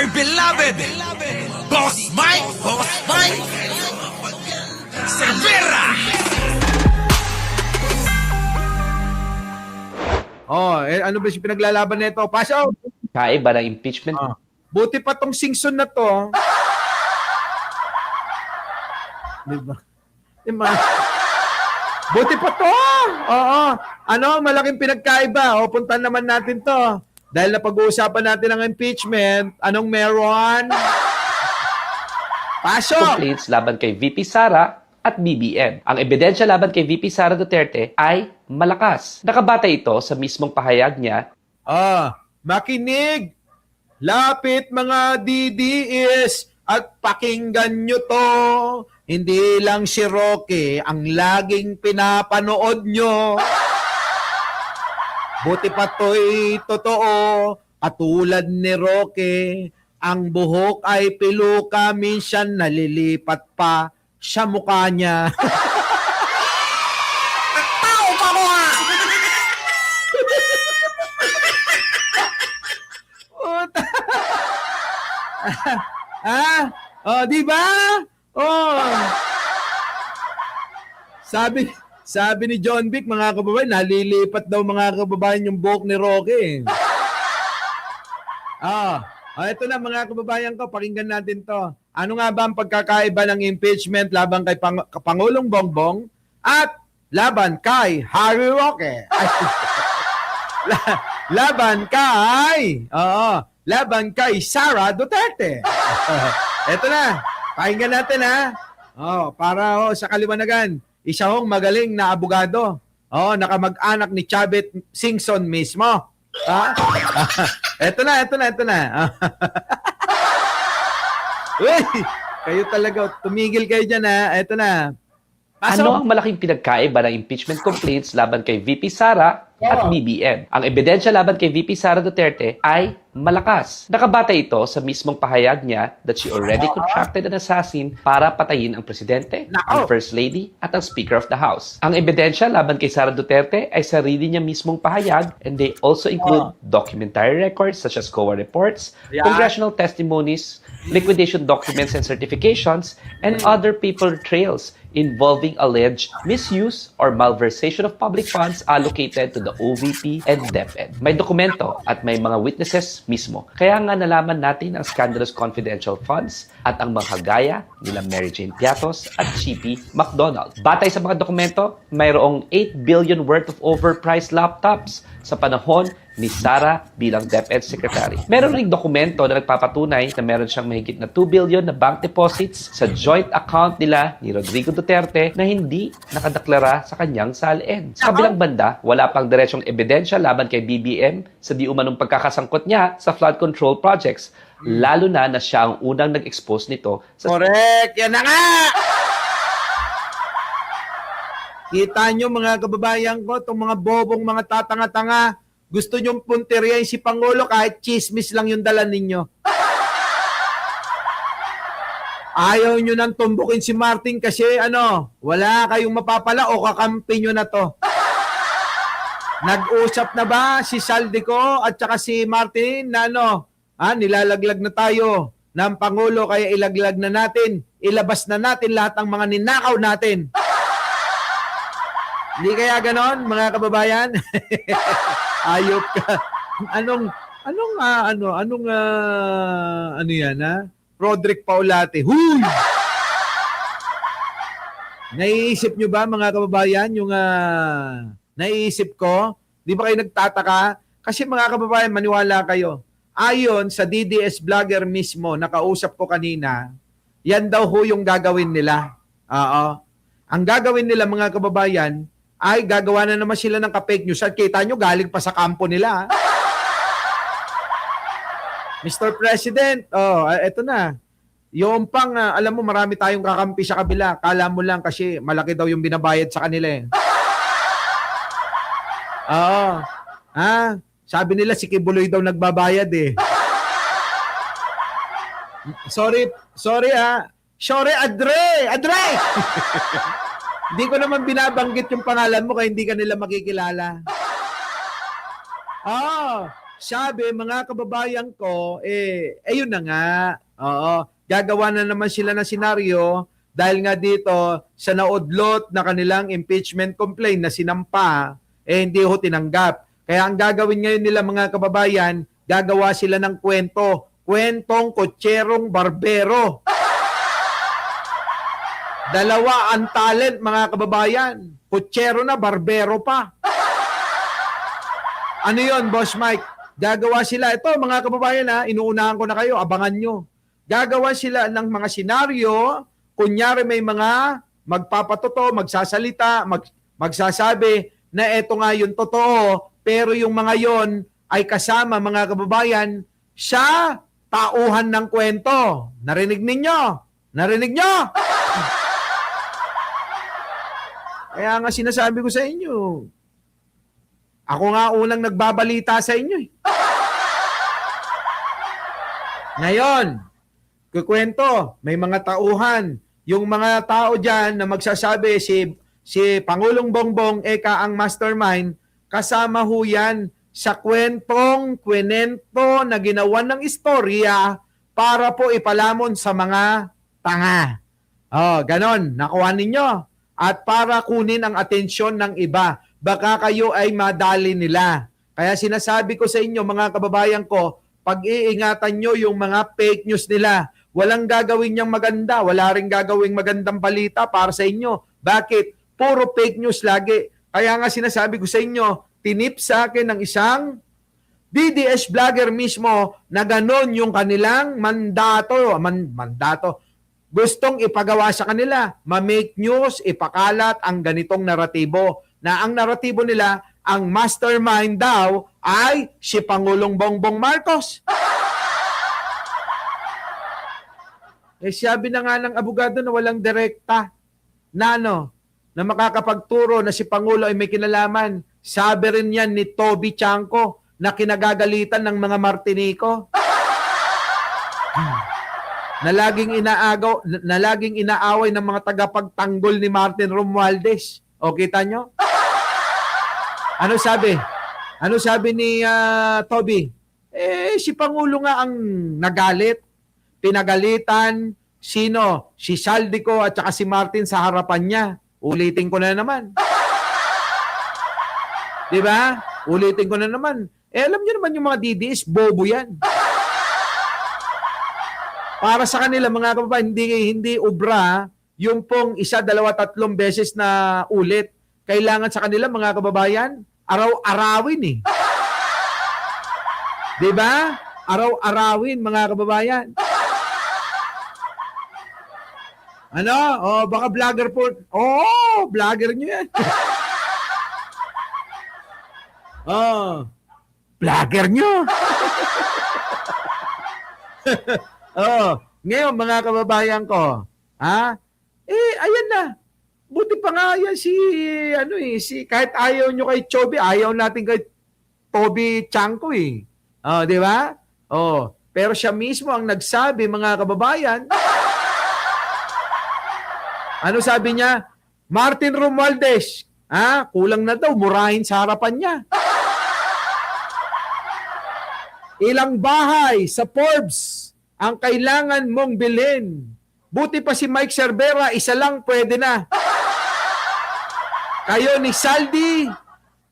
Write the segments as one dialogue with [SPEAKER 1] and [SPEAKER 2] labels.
[SPEAKER 1] dear beloved, Boss Mike, Cervera.
[SPEAKER 2] Ano ba yung pinaglalaban nito? Pasok!
[SPEAKER 3] Kaiba ng impeachment.
[SPEAKER 2] Buti pa tong Singson na to. Diba? Buti pa to! Oo. Malaking pinagkaiba. Puntan naman natin to. Dahil napag-uusapan natin ang impeachment, anong meron? Pasok!
[SPEAKER 3] Complaints laban kay VP Sara at BBM. Ang ebidensya laban kay VP Sara Duterte ay malakas. Nakabatay ito sa mismong pahayag niya.
[SPEAKER 2] Makinig! Lapit mga DDS at pakinggan nyo to. Hindi lang si Roque ang laging pinapanood nyo. Buti pa to'y totoo. Katulad ni Roque, ang buhok ay piluka, minsan nalilipat pa sa mukha niya.
[SPEAKER 1] Tao ka mo ha!
[SPEAKER 2] Di ba? Sabi ni John Vic, mga kababayan, nalilipat daw mga kababayan yung buhok ni Roque. Ito na mga kababayan ko, pakinggan natin to. Ano nga ba ang pagkakaiba ng impeachment laban kay Pangulong Bongbong at laban kay Harry Roque? Laban kay Sara Duterte. Ito na, pakinggan natin ha. Para sa kaliwanagan, isa hong magaling na abogado. Nakamag-anak ni Chavit Singson mismo. Ito na. Uy, kayo talaga, tumigil kayo dyan ha. Ito na.
[SPEAKER 3] Ano ang malaking pinagkaiba ng impeachment complaints laban kay VP Sara at BBM? Ang ebidensya laban kay VP Sara Duterte ay malakas. Nakabatay ito sa mismong pahayag niya that she already contracted an assassin para patayin ang presidente, ang First Lady, at ang Speaker of the House. Ang ebidensya laban kay Sara Duterte ay sarili niya mismong pahayag, and they also include documentary records such as COA reports, congressional testimonies, liquidation documents and certifications, and other paper trails involving alleged misuse or malversation of public funds allocated to the OVP and DepEd. May dokumento at may mga witnesses mismo. Kaya nga nalaman natin ang scandalous confidential funds at ang mga kagaya nila Mary Jane Piatos at Chippy McDonald. Batay sa mga dokumento, mayroong 8 billion worth of overpriced laptops sa panahon ni Sara bilang DepEd Secretary. Meron ring dokumento na nagpapatunay na meron siyang mahigit na 2 billion na bank deposits sa joint account nila ni Rodrigo Duterte na hindi nakadeklara sa kanyang salin. Sa kabilang banda, wala pang diretsong ebidensya laban kay BBM sa di umanong pagkakasangkot niya sa flood control projects, lalo na siya ang unang nag-expose nito sa...
[SPEAKER 2] Correct! Yan na nga! Kita nyo mga kababayan ko, itong mga bobong mga tatanga-tanga, gusto nyong punteriyahin si Pangulo kahit chismis lang yung dala ninyo. Ayaw nyo nang tumbukin si Martin kasi wala kayong mapapala o kakampi nyo na to. Nag-usap na ba si Saldico at saka si Martin na nilalaglag na tayo ng Pangulo kaya ilaglag na natin, ilabas na natin lahat ng mga ninakaw natin. Hindi kaya ganon, mga kababayan? Ayop ka. Anong yan, ha? Roderick Paulate. Huy! Naiisip nyo ba, mga kababayan, yung naiisip ko? Di ba kayo nagtataka? Kasi mga kababayan, maniwala kayo. Ayon sa DDS vlogger mismo, nakausap ko kanina, yan daw ho yung gagawin nila. Ang gagawin nila, mga kababayan, ay gagawa na naman sila ng ka-fake news. At kita nyo, galing pa sa kampo nila. Mr. President, eto na. Yung pang, alam mo, marami tayong kakampi sa kabila. Kala mo lang kasi malaki daw yung binabayad sa kanila eh. Sabi nila si Kibuloy daw nagbabayad eh. Sorry, Sorry, Adre! Hindi ko naman binabanggit yung pangalan mo kaya hindi ka nila makikilala. sabi, mga kababayan ko, ayun na nga. Oo, gagawa na naman sila ng senaryo dahil nga dito sa naudlot na kanilang impeachment complaint na sinampa, hindi ho tinanggap. Kaya ang gagawin ngayon nila mga kababayan, gagawa sila ng kwentong kotserong barbero. Dalawa ang talent mga kababayan. Kutsero na, barbero pa. Ano yon, Boss Mike? Gagawa sila. Ito mga kababayan inuunahan ko na kayo, abangan nyo. Gagawa sila ng mga senaryo, kunyari may mga magpapatoto, magsasalita, magsasabi na eto nga yung totoo, pero yung mga yon ay kasama mga kababayan sa tauhan ng kwento. Narinig ninyo? Narinig nyo? Kaya nga sinasabi ko sa inyo, ako nga unang nagbabalita sa inyo. Ngayon, kukwento, may mga tauhan. Yung mga tao dyan na magsasabi si Pangulong Bongbong eka ang mastermind, kasama ho yan sa kwento na ginawa ng istorya para po ipalamon sa mga tanga. Ganon, nakuha ninyo. At para kunin ang atensyon ng iba, baka kayo ay madali nila. Kaya sinasabi ko sa inyo mga kababayan ko, pag-iingatan nyo yung mga fake news nila. Walang gagawin niyang maganda, wala rin gagawing magandang balita para sa inyo. Bakit? Puro fake news lagi. Kaya nga sinasabi ko sa inyo, tinip sa akin ng isang DDS vlogger mismo na ganon yung kanilang mandato. Gustong ipagawa sa kanila, ma-make news, ipakalat ang ganitong naratibo. Na ang naratibo nila, ang mastermind daw ay si Pangulong Bongbong Marcos. Sabi na nga ng abogado na walang direkta na na makakapagturo na si Pangulo ay may kinalaman. Sabi rin yan ni Toby Chanco na kinagagalitan ng mga Martinico. Na laging inaaway ng mga tagapagtanggol ni Martin Romualdez. O kita nyo? Ano sabi? Ano sabi ni Toby? Si Pangulo nga ang nagalit. Pinagalitan. Sino? Si Saldico at saka si Martin sa harapan niya. Ulitin ko na naman. Diba? Ulitin ko na naman. Alam niyo naman yung mga DDS, bobo yan. Para sa kanila mga kababayan, hindi ubra yung pong 1, 2, 3 beses na ulit. Kailangan sa kanila mga kababayan, araw-arawin . Diba? Araw-arawin mga kababayan. Baka vlogger po. Vlogger nyo yan. Vlogger nyo. Ngayon mga kababayan ko, ayan na. Buti pa nga yan si kahit ayaw nyo kay Chobi, ayaw natin kay Toby Chanco di ba? Pero siya mismo ang nagsabi mga kababayan. Ano sabi niya? Martin Romualdez, kulang na daw, murahin sa harapan niya. Ilang bahay sa Forbes ang kailangan mong bilhin. Buti pa si Mike Cervera, isa lang pwede na. Kayo ni Saldi,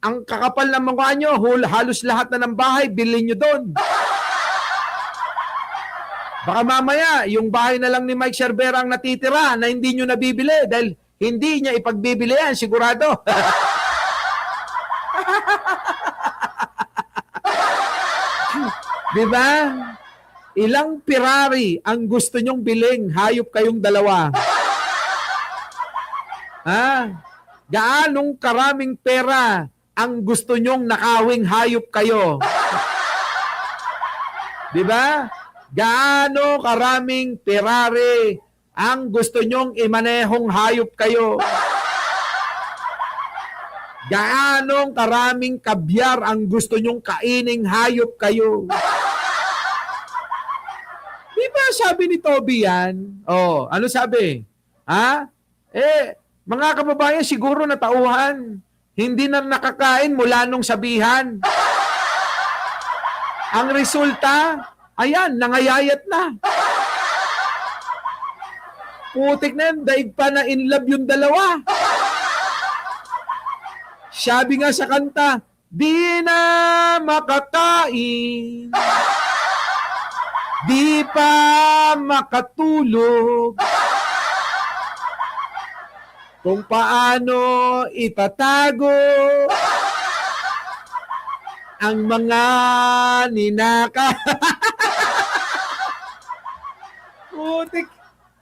[SPEAKER 2] ang kakapal ng mukha nyo, halos lahat na ng bahay, bilhin nyo doon. Baka mamaya, yung bahay na lang ni Mike Cervera ang natitira na hindi nyo nabibili dahil hindi niya ipagbibili yan, sigurado. Diba? Ilang Ferrari ang gusto nyong biling, hayop kayong dalawa. Gaanong karaming pera ang gusto nyong nakawing hayop kayo? Diba? Gaano karaming Ferrari ang gusto nyong imanehong hayop kayo? Gaano karaming kabyar ang gusto nyong kaining hayop kayo? Diba sabi ni Toby yan? Ano sabi? Mga kababayan, siguro na tauhan. Hindi na nakakain mula nung sabihan. Ang resulta, ayan, nangayayat na. Putik na yan, daig pa na in love yung dalawa. Sabi nga sa kanta, di na makakain, di pa makatulog, kung paano itatago ang mga ninaka. Putik.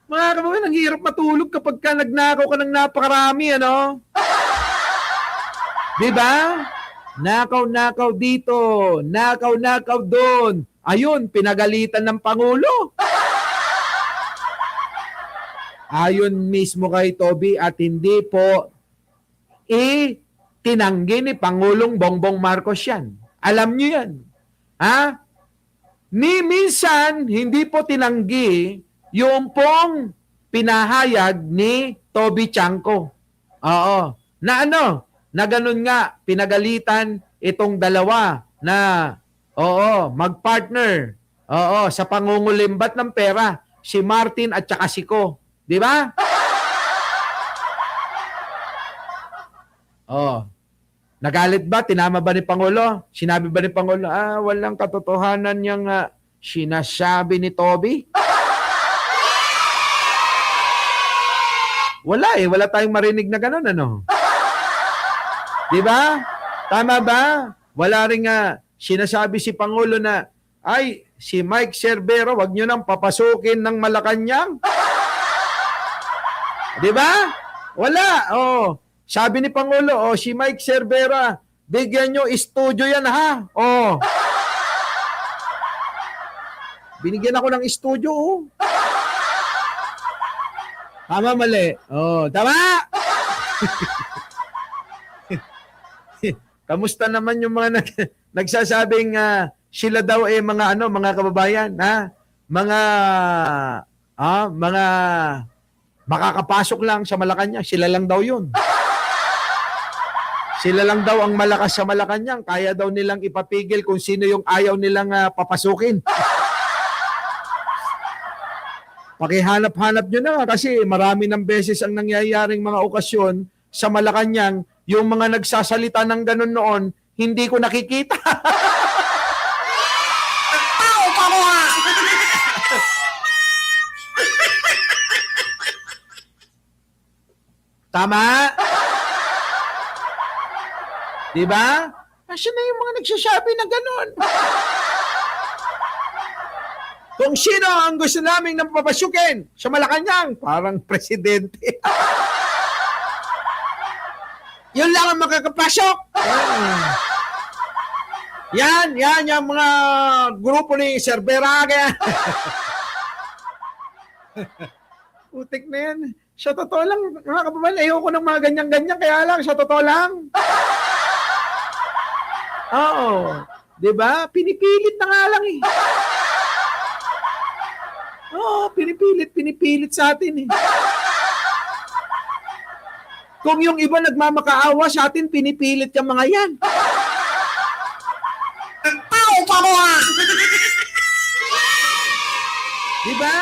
[SPEAKER 2] Mga kababayan, ang hirap matulog kapag ka nagnakaw ka ng napakarami, ano? Diba? Nakaw-nakaw dito, nakaw-nakaw doon. Ayun, pinagalitan ng Pangulo. Ayon mismo kay Toby at hindi po tinanggi ni Pangulong Bongbong Marcos yan. Alam niyo yan. Ha? Minsan, hindi po tinanggi yung pong pinahayag ni Toby Chanco. Oo. Na ano? Na ganun nga, pinagalitan itong dalawa na magpartner. Oo, sa pangungulimbat ng pera, si Martin at saka si Ko. Di ba? Nagalit ba? Tinama ba ni Pangulo? Sinabi ba ni Pangulo, walang katotohanan niyang sinasabi ni Toby? Wala wala tayong marinig na gano'n, ano? Di ba? Tama ba? Wala rin sinasabi si Pangulo na, ay, si Mike Cerbero, wag nyo nang papasukin ng Malacanang. Di ba? Wala. Sabi ni Pangulo, si Mike Cerbero, bigyan nyo studio yan, ha? Binigyan ako ng studio, Tama, mali. Tama! Kamusta naman yung mga nagsasabing sila daw mga kababayan, ha? Mga makakapasok lang sa Malacanang, sila lang daw 'yun. Sila lang daw ang malakas sa Malacanang, kaya daw nilang ipapigil kung sino yung ayaw nilang papasukin. Pakihanap-hanap nyo na kasi marami ng beses ang nangyayaring mga okasyon sa Malacanang, yung mga nagsasalita ng ganun noon, hindi ko nakikita. Tama? Diba? Kasi na yung mga nagsasabi na ganun. Kung sino ang gusto naming nang papasukin sa Malacanang, parang presidente. Yun lang ang makakapasok. Yan yung mga grupo ni Cerbera. Putik na yan. Sa totoo lang, mga kababayan, ayoko ng mga ganyan-ganyan, kaya lang, sa totoo lang. Oo. Diba? Pinipilit na nga lang pinipilit sa atin Kung yung iba nagmamakaawa sa atin, pinipilit yung mga yan. Diba?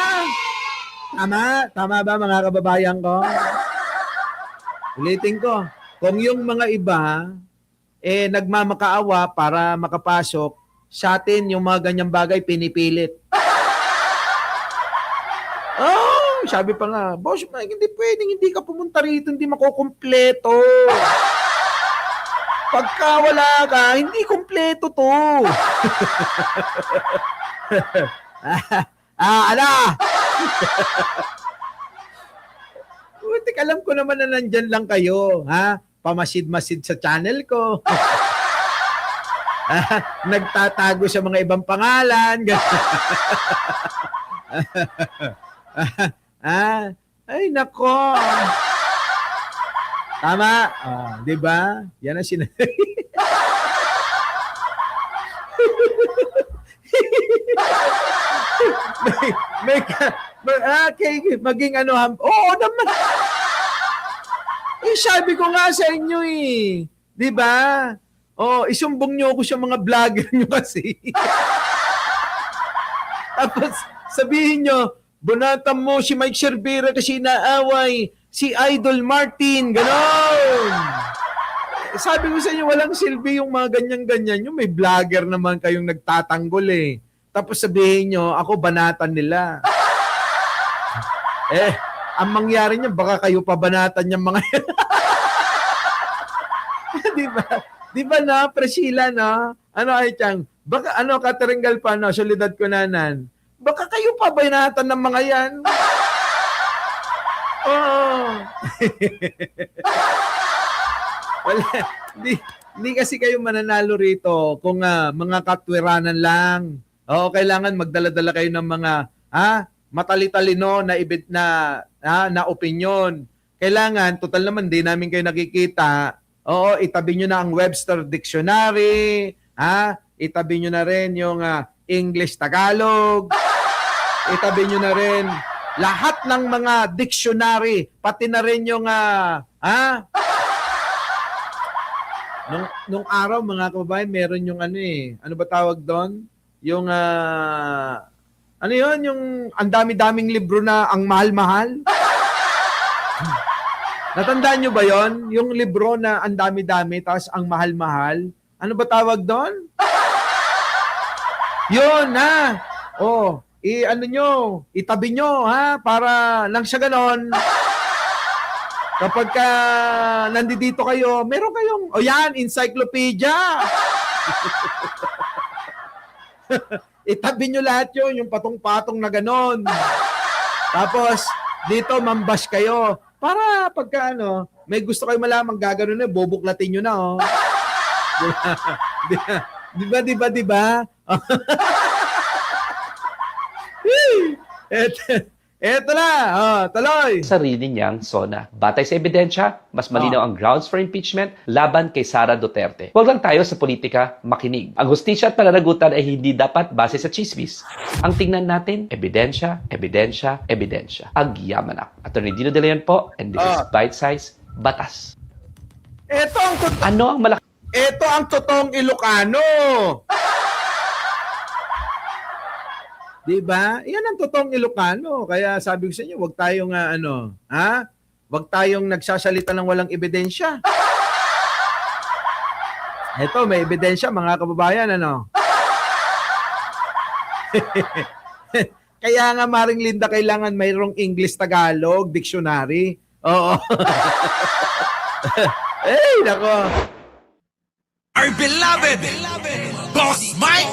[SPEAKER 2] Tama ba mga kababayan ko? Ulitin ko, kung yung mga iba nagmamakaawa para makapasok, sa atin yung mga ganyang bagay pinipilit. Sabi pa nga, Boss Mike, hindi pwedeng hindi ka pumunta rito, hindi makukumpleto. Pagka wala ka, hindi kumpleto to. Butik, alam ko naman na nandyan lang kayo, ha? Pamasid-masid sa channel ko. Nagtatago sa mga ibang pangalan. Ay, nako. Tama. Di ba? Yan ang sinabi. maging ano, oo naman. Sabi ko nga sa inyo di ba? Isumbong nyo ako sa mga vlogger nyo kasi. Tapos sabihin nyo, bunatan mo si Mike Cervera kasi inaaway si Idol Martin. Ganon! Sabi ko sa inyo, walang silbi yung mga ganyan-ganyan. Yung may vlogger naman kayong nagtatanggol eh. Tapos sabihin nyo, ako banatan nila. Ang mangyari niya, baka kayo pa banatan yung mga yan. Di ba? Di ba na, Priscilla, no? Ano ay tiyang, baka ano, Kateringgal pa, no? Solidad ko nanan. Baka kayo pa banatan ng mga yan. Oo. Wala. Hindi kasi kayo mananalo rito kung mga katwiranan lang. Oo, kailangan magdala-dala kayo ng mga matali-talino na opinion. Kailangan, total naman, di namin kayo nakikita. Oo, itabi nyo na ang Webster Dictionary. Itabi nyo na rin yung English-Tagalog. Itabi nyo na rin lahat ng mga dictionary. Pati na rin yung nung araw, mga kababayan, meron yung ano ba tawag doon? Yung ano yun? Yung ang dami-daming libro na ang mahal-mahal. Natandaan nyo ba yon? Yung libro na ang dami-dami tapos ang mahal-mahal. Ano ba tawag doon? Yun, ano nyo, itabi nyo, para lang sa ganon. Kapag nandito kayo, meron kayong, yan, encyclopedia. Itabi nyo lahat yun, yung patong-patong na ganon. Tapos, dito, mambash kayo. Para pagka may gusto kayo malamang gagano na, bubuklatin nyo na, Di ba? Eto na, tuloy.
[SPEAKER 3] Sarili niyang SONA. Batay sa ebidensya, mas malinaw ang grounds for impeachment laban kay Sara Duterte. Huwag lang tayo sa politika makinig. Ang hustisya at pananagutan ay hindi dapat base sa chismis. Ang tingnan natin, ebidensya, ebidensya, ebidensya. Agyamanak. Attorney Dino De Leon po, and this is Bite Size Batas. Ano ang malaki?
[SPEAKER 2] Ito ang totoong Ilocano. Diba? Yan ang totoong Ilocano. Kaya sabi ko sa inyo, wag tayong wag tayong nagsasalita ng walang ebidensya. Ito, may ebidensya, mga kababayan, Kaya nga, Maring Linda, kailangan mayroong English-Tagalog dictionary. Oo. Nako.
[SPEAKER 1] Our beloved Boss Mike